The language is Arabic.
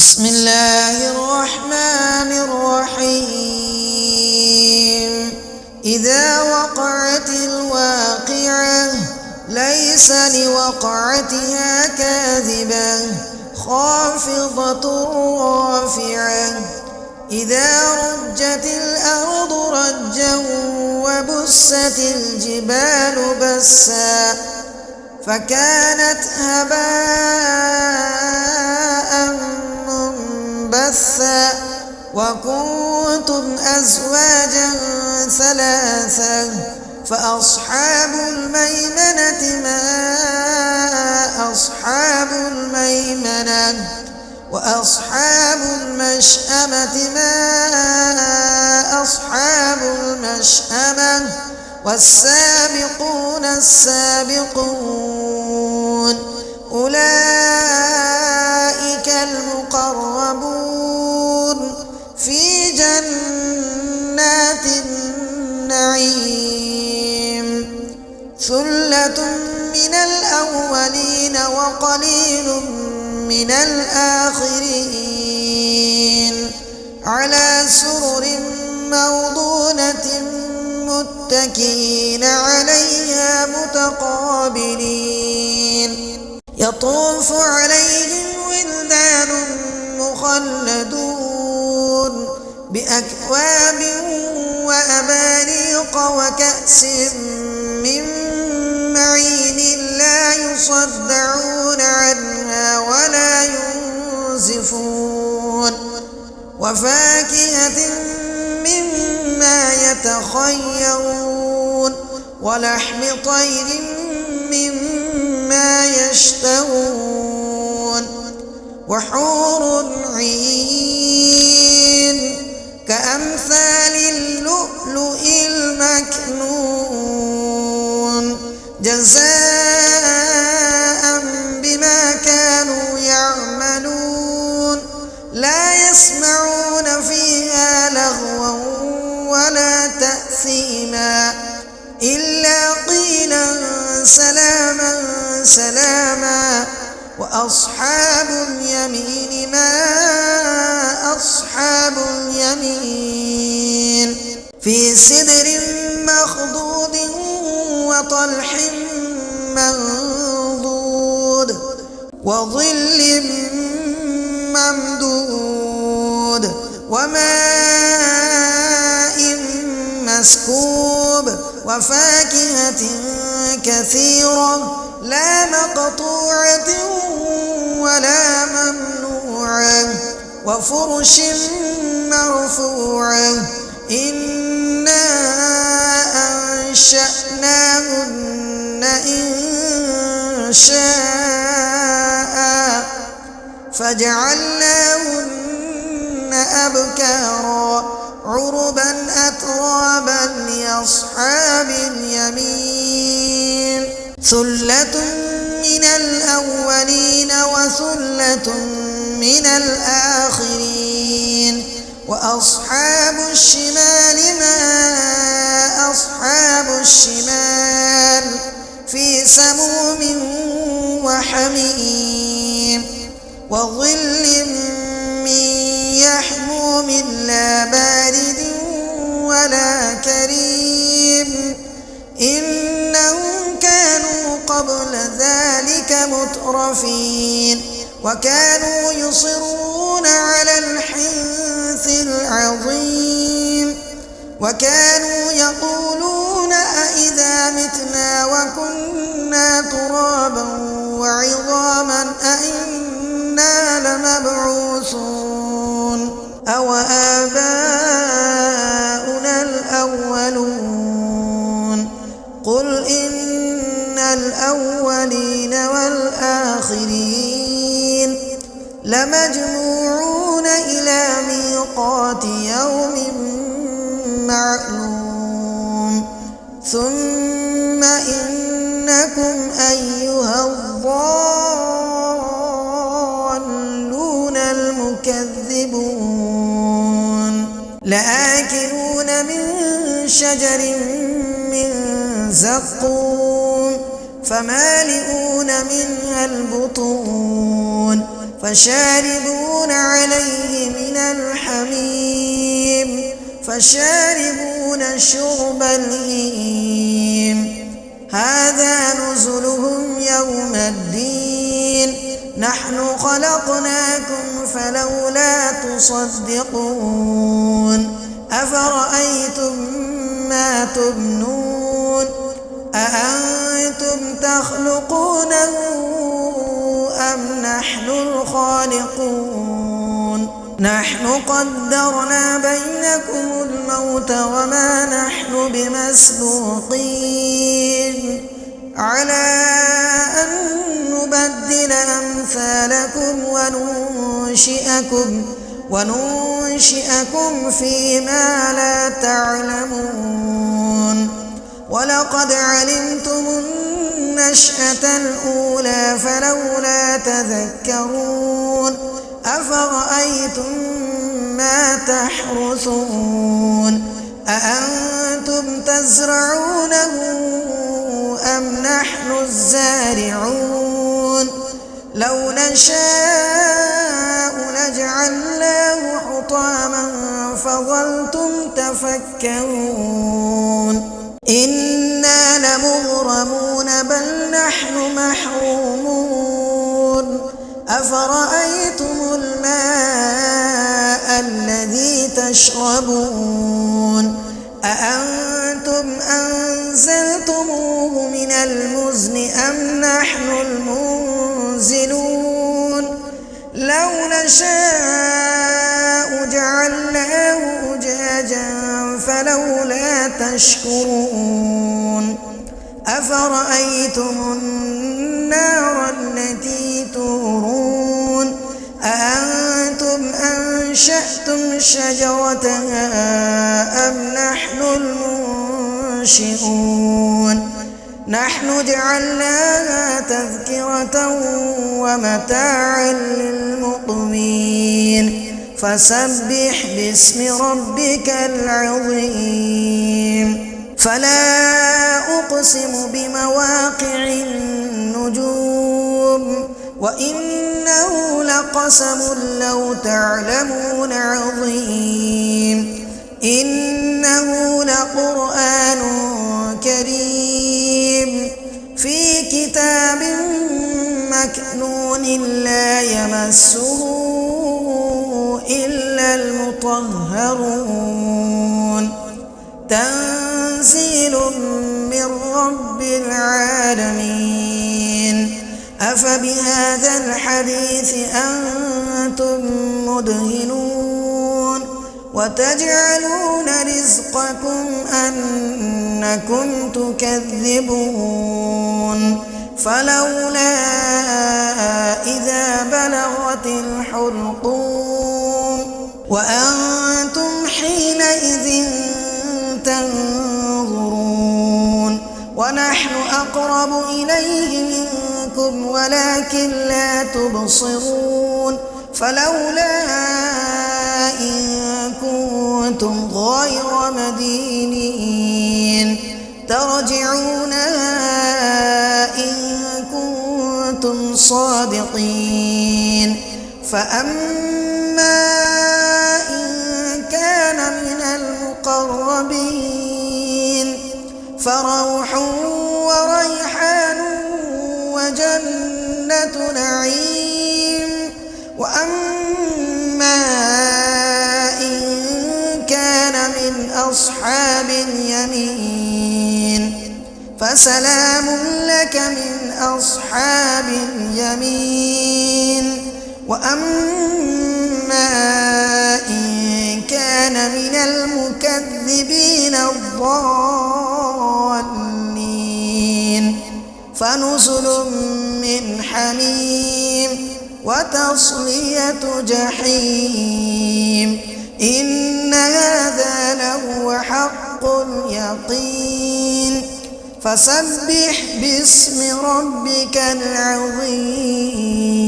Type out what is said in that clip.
بسم الله الرحمن الرحيم إذا وقعت الواقعة ليس لوقعتها كاذبة خافضة رافعة إذا رجت الأرض رجا وبست الجبال بسا فكانت هباء منبثا وكنتم أزواجا ثلاثا فأصحاب الميمنة ما أصحاب الميمنة وأصحاب المشأمة ما أصحاب المشأمة والسابقون السابقون أولئك المقربون في جنات النعيم ثلة من الأولين وقليل من الآخرين على سرر موضونة متكئين عليها متقابلين يطوف عليهم ولدان مخلدون بأكواب وأباريق وكأس من معين لا يصدعون عنها ولا ينزفون وفاكهة مما يتخيرون ولحم طير مما يشتهون وحور عين كأمثال اللؤلؤ المكنون جزاء بما كانوا يعملون لا يسمعون فيها لغوا ولا تأثيما إلا قيلا سلاما سلاما وأصحاب اليمين ما أصحاب اليمين في سدر مخضود وطلح منضود وظل ممدود وماء مسكوب وفاكهة كثيرة لا مقطوعة ولا ممنوعة وفرش مرفوعة إنا أنشأناهن إن شاء فجعلناهن أبكارا عربا أترابا لأصحاب اليمين ثلة من الأولين وثلة من الآخرين وأصحاب الشمال ما أصحاب الشمال في سموم وحميم وظل من يحموم لا بارد ولا كريم إنهم كانوا قبل ذلك مترفين وكانوا يصرون على الحنث العظيم وكانوا يقولون أئذا متنا وكنا ترابا وعظاما أئنا لمبعوثون أو آباؤنا الأولون قل إن الأولين والآخرين لمجموعون إلى ميقات يوم معلوم ثم إنكم أيها الضالون المكذبون لآكلون من شجر من زقوم فمالئون منها البطون فشاربون عليها فشاربون شرب الهيم هذا نزلهم يوم الدين نحن خلقناكم فلولا تصدقون أفرأيتم ما تمنون أأنتم تخلقونه أم نحن الخالقون نحن قدرنا بينكم الموت وما نحن بمسبوقين على أن نبدل أمثالكم وننشئكم فيما لا تعلمون ولقد علمتم النشأة الأولى فلولا تذكرون أفرأيتم ما تحرثون أأنتم تزرعونه أم نحن الزارعون لو نشاء لجعلناه حطاما فظلتم تفكرون إنا لمغرمون بل نحن محرومون أفرأيتم الماء الذي تشربون أأنتم أنزلتموه من المزن أم نحن المنزلون لو نشاء جعلناه أجاجا فلولا تشكرون أفرأيتم النار التي تورون أأنتم أنشأتم شجرتها أم نحن المنشئون نحن جعلناها تذكرة ومتاعا للمقوين فسبح باسم ربك العظيم فلا أقسم بمواقع النجوم وإنه لقسم لو تعلمون عظيم إنه لقرآن كريم في كتاب مكنون لا يمسه إلا المطهرون تنزيل من رب العالمين أفبهذا الحديث أنتم مدهنون وتجعلون رزقكم أنكم تكذبون فلولا إذا بلغت الحلقوم وأنتم حينئذ تنظرون ونحن أقرب إليه منكم ولكن لا تبصرون فلولا إن كنتم غير مدينين ترجعونها إن كنتم صادقين فأما إن كان من المقربين فروح وريحان وجنة نعيم وأما إن كان من أصحاب اليمين فسلام لك من أصحاب اليمين وأما إن كان من المكذبين الضالين فنزل من حميم وتصلية جحيم إن هذا لهو حق اليقين فسبح باسم ربك العظيم.